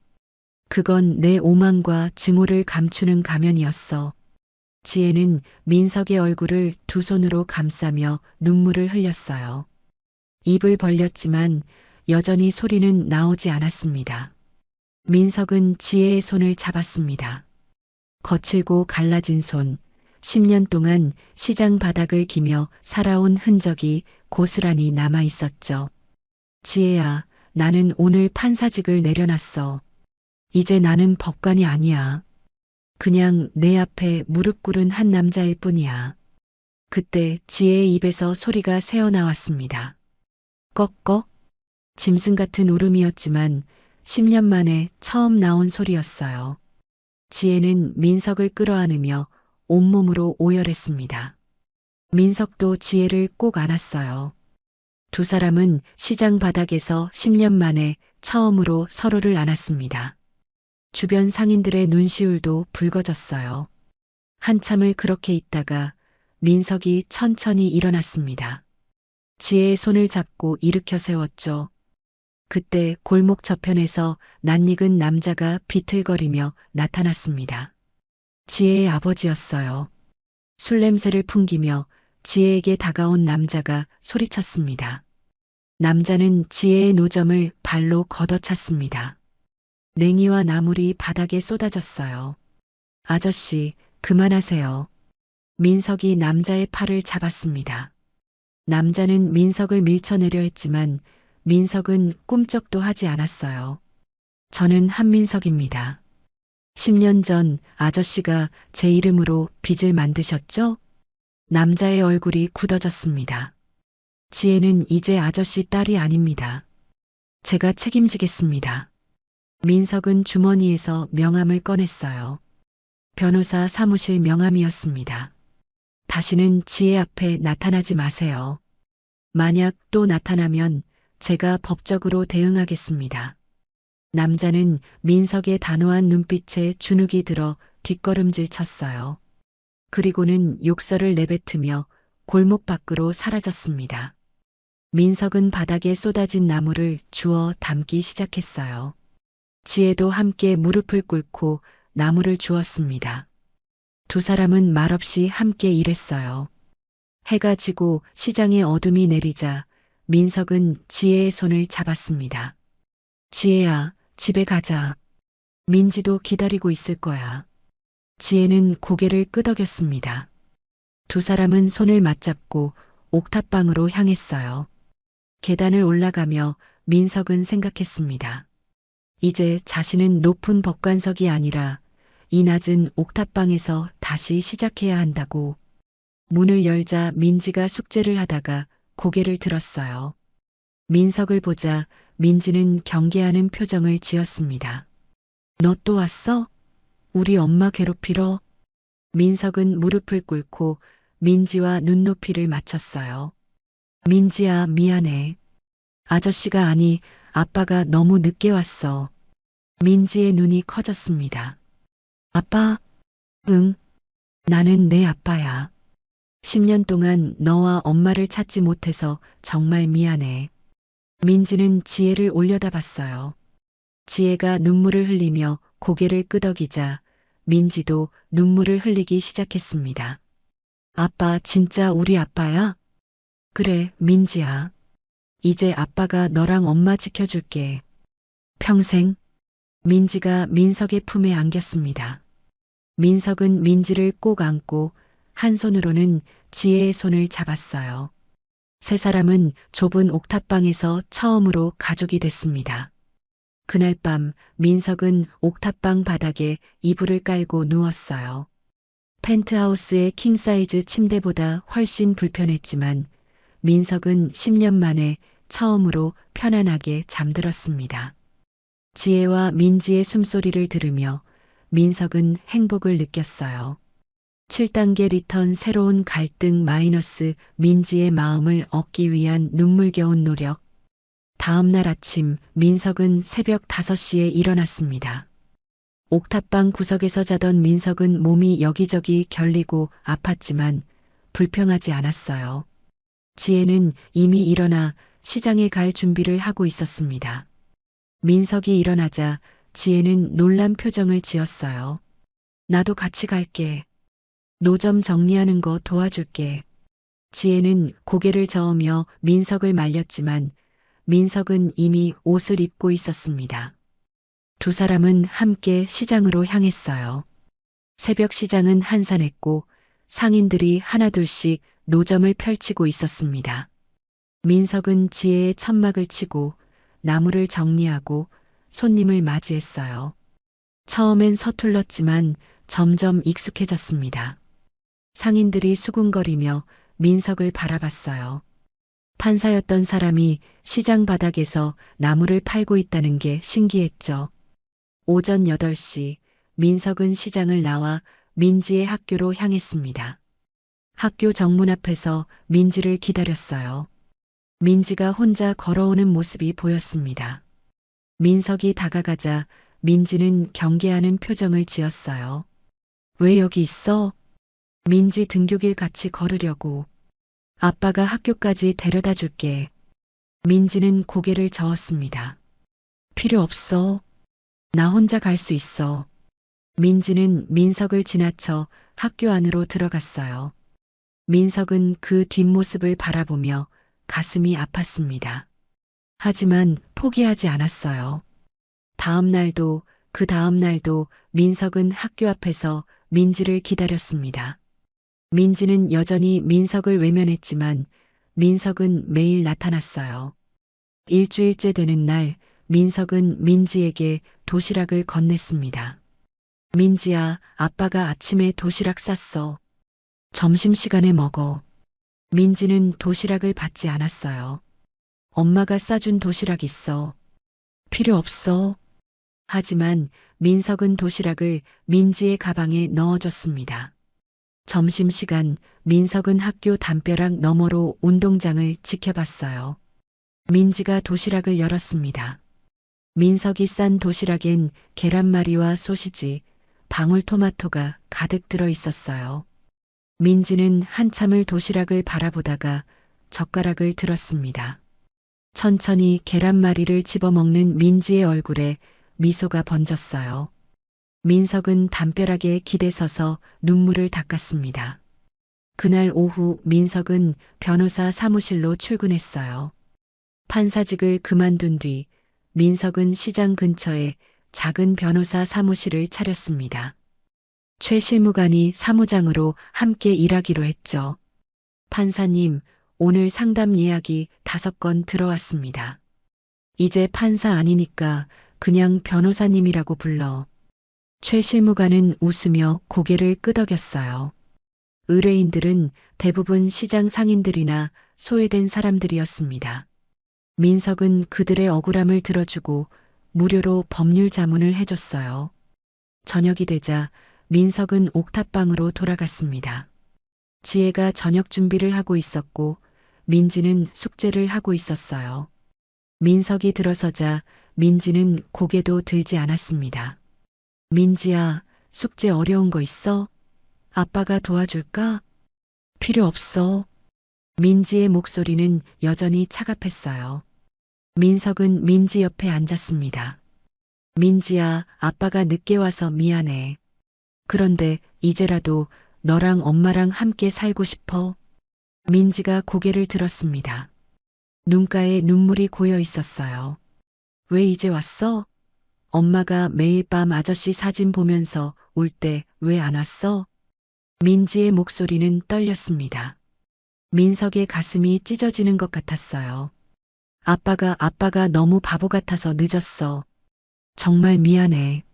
그건 내 오만과 증오를 감추는 가면이었어. 지혜는 민석의 얼굴을 두 손으로 감싸며 눈물을 흘렸어요. 입을 벌렸지만 여전히 소리는 나오지 않았습니다. 민석은 지혜의 손을 잡았습니다. 거칠고 갈라진 손, 10년 동안 시장 바닥을 기며 살아온 흔적이 고스란히 남아 있었죠. 지혜야, 나는 오늘 판사직을 내려놨어. 이제 나는 법관이 아니야. 그냥 내 앞에 무릎 꿇은 한 남자일 뿐이야. 그때 지혜의 입에서 소리가 새어나왔습니다. 꺽꺽? 짐승 같은 울음이었지만 10년 만에 처음 나온 소리였어요. 지혜는 민석을 끌어안으며 온몸으로 오열했습니다. 민석도 지혜를 꼭 안았어요. 두 사람은 시장 바닥에서 10년 만에 처음으로 서로를 안았습니다. 주변 상인들의 눈시울도 붉어졌어요. 한참을 그렇게 있다가 민석이 천천히 일어났습니다. 지혜의 손을 잡고 일으켜 세웠죠. 그때 골목 저편에서 낯익은 남자가 비틀거리며 나타났습니다. 지혜의 아버지였어요. 술 냄새를 풍기며 지혜에게 다가온 남자가 소리쳤습니다. 남자는 지혜의 노점을 발로 걷어찼습니다. 냉이와 나물이 바닥에 쏟아졌어요. 아저씨, 그만하세요. 민석이 남자의 팔을 잡았습니다. 남자는 민석을 밀쳐내려 했지만 민석은 꿈쩍도 하지 않았어요. 저는 한민석입니다. 10년 전 아저씨가 제 이름으로 빚을 만드셨죠? 남자의 얼굴이 굳어졌습니다. 지혜는 이제 아저씨 딸이 아닙니다. 제가 책임지겠습니다. 민석은 주머니에서 명함을 꺼냈어요. 변호사 사무실 명함이었습니다. 다시는 지혜 앞에 나타나지 마세요. 만약 또 나타나면 제가 법적으로 대응하겠습니다. 남자는 민석의 단호한 눈빛에 주눅이 들어 뒷걸음질 쳤어요. 그리고는 욕설을 내뱉으며 골목 밖으로 사라졌습니다. 민석은 바닥에 쏟아진 나무를 주워 담기 시작했어요. 지혜도 함께 무릎을 꿇고 나무를 주웠습니다. 두 사람은 말없이 함께 일했어요. 해가 지고 시장의 어둠이 내리자 민석은 지혜의 손을 잡았습니다. 지혜야, 집에 가자. 민지도 기다리고 있을 거야. 지혜는 고개를 끄덕였습니다. 두 사람은 손을 맞잡고 옥탑방으로 향했어요. 계단을 올라가며 민석은 생각했습니다. 이제 자신은 높은 법관석이 아니라 이 낮은 옥탑방에서 다시 시작해야 한다고. 문을 열자 민지가 숙제를 하다가 고개를 들었어요. 민석을 보자 민지는 경계하는 표정을 지었습니다. 너 또 왔어? 우리 엄마 괴롭히러? 민석은 무릎을 꿇고 민지와 눈높이를 맞췄어요. 민지야, 미안해. 아저씨가 아니, 아빠가 너무 늦게 왔어. 민지의 눈이 커졌습니다. 아빠? 응. 나는 내 아빠야. 10년 동안 너와 엄마를 찾지 못해서 정말 미안해. 민지는 지혜를 올려다봤어요. 지혜가 눈물을 흘리며 고개를 끄덕이자 민지도 눈물을 흘리기 시작했습니다. 아빠 진짜 우리 아빠야? 그래, 민지야. 이제 아빠가 너랑 엄마 지켜줄게. 평생. 민지가 민석의 품에 안겼습니다. 민석은 민지를 꼭 안고 한 손으로는 지혜의 손을 잡았어요. 세 사람은 좁은 옥탑방에서 처음으로 가족이 됐습니다. 그날 밤 민석은 옥탑방 바닥에 이불을 깔고 누웠어요. 펜트하우스의 킹사이즈 침대보다 훨씬 불편했지만 민석은 10년 만에 처음으로 편안하게 잠들었습니다. 지혜와 민지의 숨소리를 들으며 민석은 행복을 느꼈어요. 7단계 리턴 새로운 갈등 마이너스 민지의 마음을 얻기 위한 눈물겨운 노력. 다음 날 아침 민석은 새벽 5시에 일어났습니다. 옥탑방 구석에서 자던 민석은 몸이 여기저기 결리고 아팠지만 불평하지 않았어요. 지혜는 이미 일어나 시장에 갈 준비를 하고 있었습니다. 민석이 일어나자 지혜는 놀란 표정을 지었어요. 나도 같이 갈게. 노점 정리하는 거 도와줄게. 지혜는 고개를 저으며 민석을 말렸지만 민석은 이미 옷을 입고 있었습니다. 두 사람은 함께 시장으로 향했어요. 새벽 시장은 한산했고 상인들이 하나둘씩 노점을 펼치고 있었습니다. 민석은 지혜의 천막을 치고 나무를 정리하고 손님을 맞이했어요. 처음엔 서툴렀지만 점점 익숙해졌습니다. 상인들이 수군거리며 민석을 바라봤어요. 판사였던 사람이 시장 바닥에서 나무를 팔고 있다는 게 신기했죠. 오전 8시 민석은 시장을 나와 민지의 학교로 향했습니다. 학교 정문 앞에서 민지를 기다렸어요. 민지가 혼자 걸어오는 모습이 보였습니다. 민석이 다가가자 민지는 경계하는 표정을 지었어요. 왜 여기 있어? 민지 등교길 같이 걸으려고. 아빠가 학교까지 데려다 줄게. 민지는 고개를 저었습니다. 필요 없어. 나 혼자 갈 수 있어. 민지는 민석을 지나쳐 학교 안으로 들어갔어요. 민석은 그 뒷모습을 바라보며 가슴이 아팠습니다. 하지만 포기하지 않았어요. 다음 날도 그 다음 날도 민석은 학교 앞에서 민지를 기다렸습니다. 민지는 여전히 민석을 외면했지만 민석은 매일 나타났어요. 일주일째 되는 날 민석은 민지에게 도시락을 건넸습니다. 민지야, 아빠가 아침에 도시락 쌌어. 점심시간에 먹어. 민지는 도시락을 받지 않았어요. 엄마가 싸준 도시락 있어. 필요 없어. 하지만 민석은 도시락을 민지의 가방에 넣어줬습니다. 점심시간 민석은 학교 담벼락 너머로 운동장을 지켜봤어요. 민지가 도시락을 열었습니다. 민석이 싼 도시락엔 계란말이와 소시지, 방울토마토가 가득 들어 있었어요. 민지는 한참을 도시락을 바라보다가 젓가락을 들었습니다. 천천히 계란말이를 집어먹는 민지의 얼굴에 미소가 번졌어요. 민석은 담벼락에 기대서서 눈물을 닦았습니다. 그날 오후 민석은 변호사 사무실로 출근했어요. 판사직을 그만둔 뒤 민석은 시장 근처에 작은 변호사 사무실을 차렸습니다. 최 실무관이 사무장으로 함께 일하기로 했죠. 판사님, 오늘 상담 예약이 5건 들어왔습니다. 이제 판사 아니니까 그냥 변호사님이라고 불러. 최 실무관은 웃으며 고개를 끄덕였어요. 의뢰인들은 대부분 시장 상인들이나 소외된 사람들이었습니다. 민석은 그들의 억울함을 들어주고 무료로 법률 자문을 해줬어요. 저녁이 되자 민석은 옥탑방으로 돌아갔습니다. 지혜가 저녁 준비를 하고 있었고 민지는 숙제를 하고 있었어요. 민석이 들어서자 민지는 고개도 들지 않았습니다. 민지야, 숙제 어려운 거 있어? 아빠가 도와줄까? 필요 없어. 민지의 목소리는 여전히 차갑했어요. 민석은 민지 옆에 앉았습니다. 민지야, 아빠가 늦게 와서 미안해. 그런데 이제라도 너랑 엄마랑 함께 살고 싶어. 민지가 고개를 들었습니다. 눈가에 눈물이 고여 있었어요. 왜 이제 왔어? 엄마가 매일 밤 아저씨 사진 보면서 울 때 왜 안 왔어? 민지의 목소리는 떨렸습니다. 민석의 가슴이 찢어지는 것 같았어요. 아빠가 너무 바보 같아서 늦었어. 정말 미안해.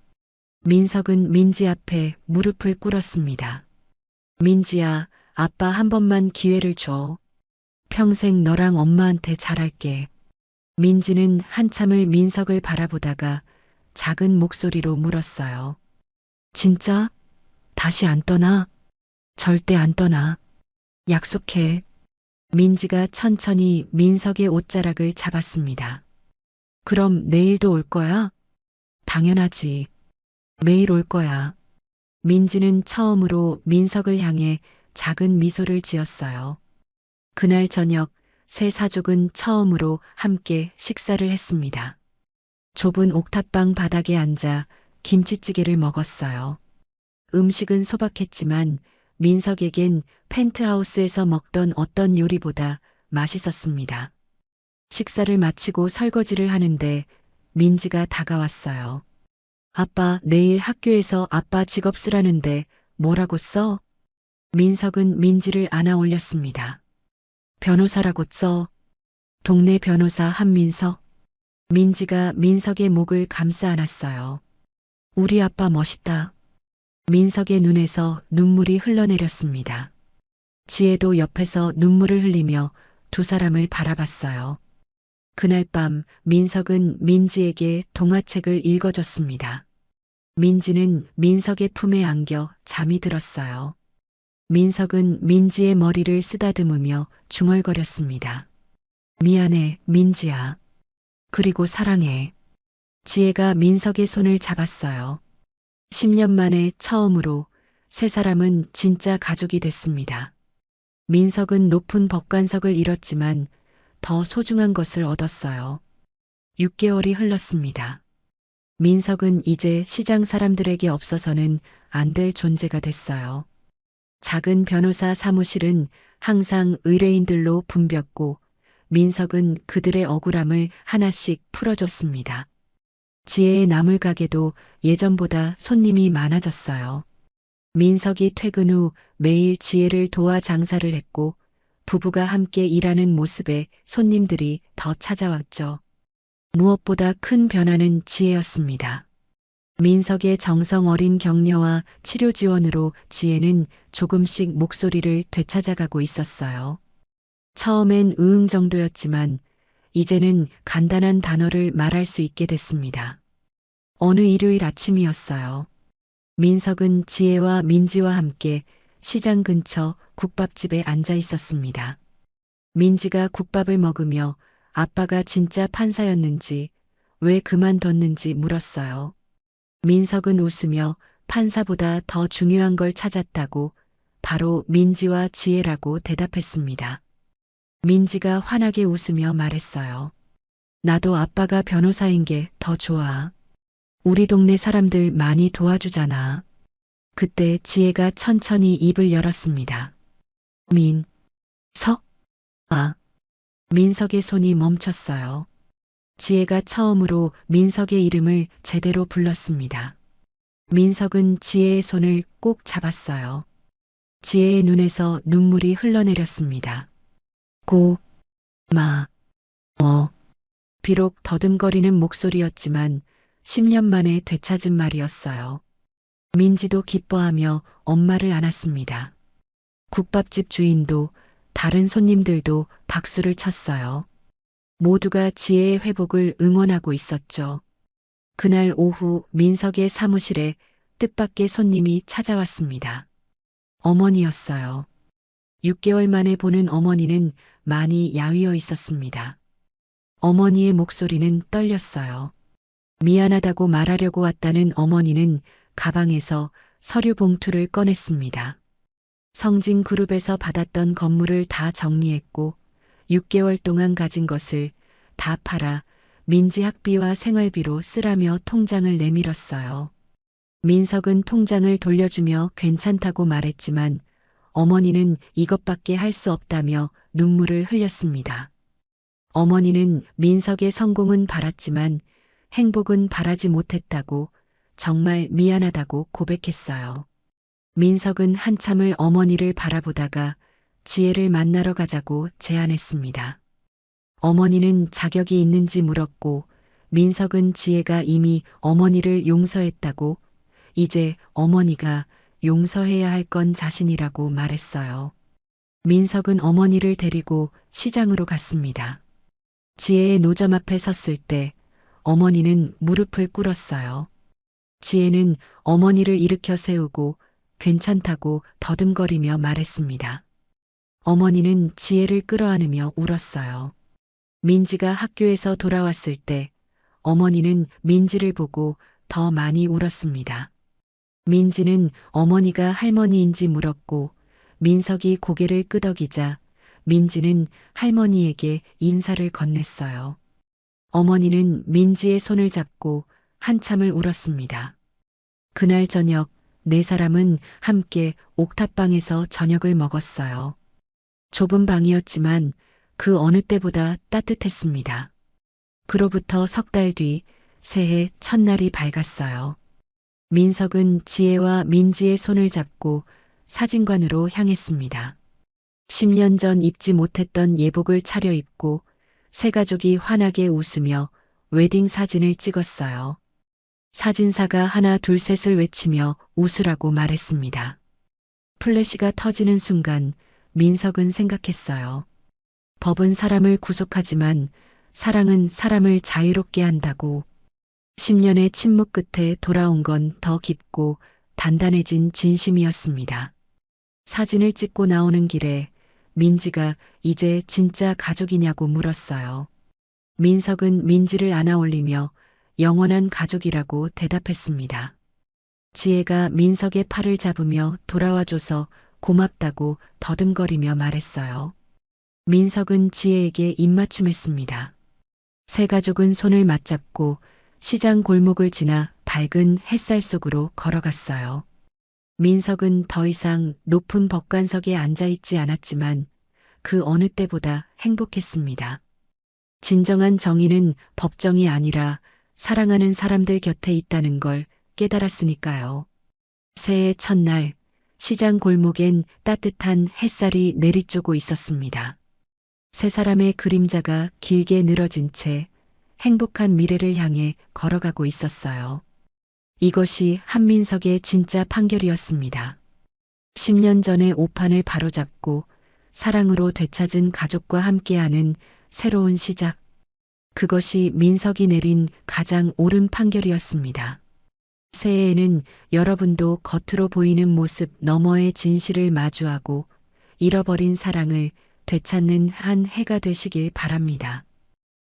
민석은 민지 앞에 무릎을 꿇었습니다. 민지야, 아빠 한 번만 기회를 줘. 평생 너랑 엄마한테 잘할게. 민지는 한참을 민석을 바라보다가 작은 목소리로 물었어요. 진짜? 다시 안 떠나? 절대 안 떠나. 약속해. 민지가 천천히 민석의 옷자락을 잡았습니다. 그럼 내일도 올 거야? 당연하지. 매일 올 거야. 민지는 처음으로 민석을 향해 작은 미소를 지었어요. 그날 저녁 세 사족은 처음으로 함께 식사를 했습니다. 좁은 옥탑방 바닥에 앉아 김치찌개를 먹었어요. 음식은 소박했지만 민석에겐 펜트하우스에서 먹던 어떤 요리보다 맛있었습니다. 식사를 마치고 설거지를 하는데 민지가 다가왔어요. 아빠, 내일 학교에서 아빠 직업 쓰라는데 뭐라고 써? 민석은 민지를 안아 올렸습니다. 변호사라고 써. 동네 변호사 한민석. 민지가 민석의 목을 감싸 안았어요. 우리 아빠 멋있다. 민석의 눈에서 눈물이 흘러내렸습니다. 지혜도 옆에서 눈물을 흘리며 두 사람을 바라봤어요. 그날 밤 민석은 민지에게 동화책을 읽어줬습니다. 민지는 민석의 품에 안겨 잠이 들었어요. 민석은 민지의 머리를 쓰다듬으며 중얼거렸습니다. 미안해, 민지야. 그리고 사랑해. 지혜가 민석의 손을 잡았어요. 10년 만에 처음으로 세 사람은 진짜 가족이 됐습니다. 민석은 높은 법관석을 잃었지만 더 소중한 것을 얻었어요. 6개월이 흘렀습니다. 민석은 이제 시장 사람들에게 없어서는 안 될 존재가 됐어요. 작은 변호사 사무실은 항상 의뢰인들로 붐볐고 민석은 그들의 억울함을 하나씩 풀어줬습니다. 지혜의 나물 가게도 예전보다 손님이 많아졌어요. 민석이 퇴근 후 매일 지혜를 도와 장사를 했고 부부가 함께 일하는 모습에 손님들이 더 찾아왔죠. 무엇보다 큰 변화는 지혜였습니다. 민석의 정성 어린 격려와 치료 지원으로 지혜는 조금씩 목소리를 되찾아가고 있었어요. 처음엔 으응 정도였지만 이제는 간단한 단어를 말할 수 있게 됐습니다. 어느 일요일 아침이었어요. 민석은 지혜와 민지와 함께 시장 근처 국밥집에 앉아 있었습니다. 민지가 국밥을 먹으며 아빠가 진짜 판사였는지 왜 그만뒀는지 물었어요. 민석은 웃으며 판사보다 더 중요한 걸 찾았다고 바로 민지와 지혜라고 대답했습니다. 민지가 환하게 웃으며 말했어요. 나도 아빠가 변호사인 게 더 좋아. 우리 동네 사람들 많이 도와주잖아. 그때 지혜가 천천히 입을 열었습니다. 민석? 아. 민석의 손이 멈췄어요. 지혜가 처음으로 민석의 이름을 제대로 불렀습니다. 민석은 지혜의 손을 꼭 잡았어요. 지혜의 눈에서 눈물이 흘러내렸습니다. 비록 더듬거리는 목소리였지만 10년 만에 되찾은 말이었어요. 민지도 기뻐하며 엄마를 안았습니다. 국밥집 주인도 다른 손님들도 박수를 쳤어요. 모두가 지혜의 회복을 응원하고 있었죠. 그날 오후 민석의 사무실에 뜻밖의 손님이 찾아왔습니다. 어머니였어요. 6개월 만에 보는 어머니는 많이 야위어 있었습니다. 어머니의 목소리는 떨렸어요. 미안하다고 말하려고 왔다는 어머니는 가방에서 서류 봉투를 꺼냈습니다. 성진그룹에서 받았던 건물을 다 정리했고 6개월 동안 가진 것을 다 팔아 민지 학비와 생활비로 쓰라며 통장을 내밀었어요. 민석은 통장을 돌려주며 괜찮다고 말했지만 어머니는 이것밖에 할 수 없다며 눈물을 흘렸습니다. 어머니는 민석의 성공은 바랐지만 행복은 바라지 못했다고 정말 미안하다고 고백했어요. 민석은 한참을 어머니를 바라보다가 지혜를 만나러 가자고 제안했습니다. 어머니는 자격이 있는지 물었고 민석은 지혜가 이미 어머니를 용서했다고 이제 어머니가 용서해야 할 건 자신이라고 말했어요. 민석은 어머니를 데리고 시장으로 갔습니다. 지혜의 노점 앞에 섰을 때 어머니는 무릎을 꿇었어요. 지혜는 어머니를 일으켜 세우고 괜찮다고 더듬거리며 말했습니다. 어머니는 지혜를 끌어안으며 울었어요. 민지가 학교에서 돌아왔을 때 어머니는 민지를 보고 더 많이 울었습니다. 민지는 어머니가 할머니인지 물었고 민석이 고개를 끄덕이자 민지는 할머니에게 인사를 건넸어요. 어머니는 민지의 손을 잡고 한참을 울었습니다. 그날 저녁 네 사람은 함께 옥탑방에서 저녁을 먹었어요. 좁은 방이었지만 그 어느 때보다 따뜻했습니다. 그로부터 석 달 뒤 새해 첫날이 밝았어요. 민석은 지혜와 민지의 손을 잡고 사진관으로 향했습니다. 10년 전 입지 못했던 예복을 차려입고 세 가족이 환하게 웃으며 웨딩 사진을 찍었어요. 사진사가 하나 둘 셋을 외치며 웃으라고 말했습니다. 플래시가 터지는 순간 민석은 생각했어요. 법은 사람을 구속하지만 사랑은 사람을 자유롭게 한다고. 10년의 침묵 끝에 돌아온 건 더 깊고 단단해진 진심이었습니다. 사진을 찍고 나오는 길에 민지가 이제 진짜 가족이냐고 물었어요. 민석은 민지를 안아 올리며 영원한 가족이라고 대답했습니다. 지혜가 민석의 팔을 잡으며 돌아와줘서 고맙다고 더듬거리며 말했어요. 민석은 지혜에게 입맞춤했습니다. 세 가족은 손을 맞잡고 시장 골목을 지나 밝은 햇살 속으로 걸어갔어요. 민석은 더 이상 높은 법관석에 앉아있지 않았지만 그 어느 때보다 행복했습니다. 진정한 정의는 법정이 아니라 사랑하는 사람들 곁에 있다는 걸 깨달았으니까요. 새해 첫날 시장 골목엔 따뜻한 햇살이 내리쬐고 있었습니다. 세 사람의 그림자가 길게 늘어진 채 행복한 미래를 향해 걸어가고 있었어요. 이것이 한민석의 진짜 판결이었습니다. 10년 전의 오판을 바로잡고 사랑으로 되찾은 가족과 함께하는 새로운 시작. 그것이 민석이 내린 가장 옳은 판결이었습니다. 새해에는 여러분도 겉으로 보이는 모습 너머의 진실을 마주하고 잃어버린 사랑을 되찾는 한 해가 되시길 바랍니다.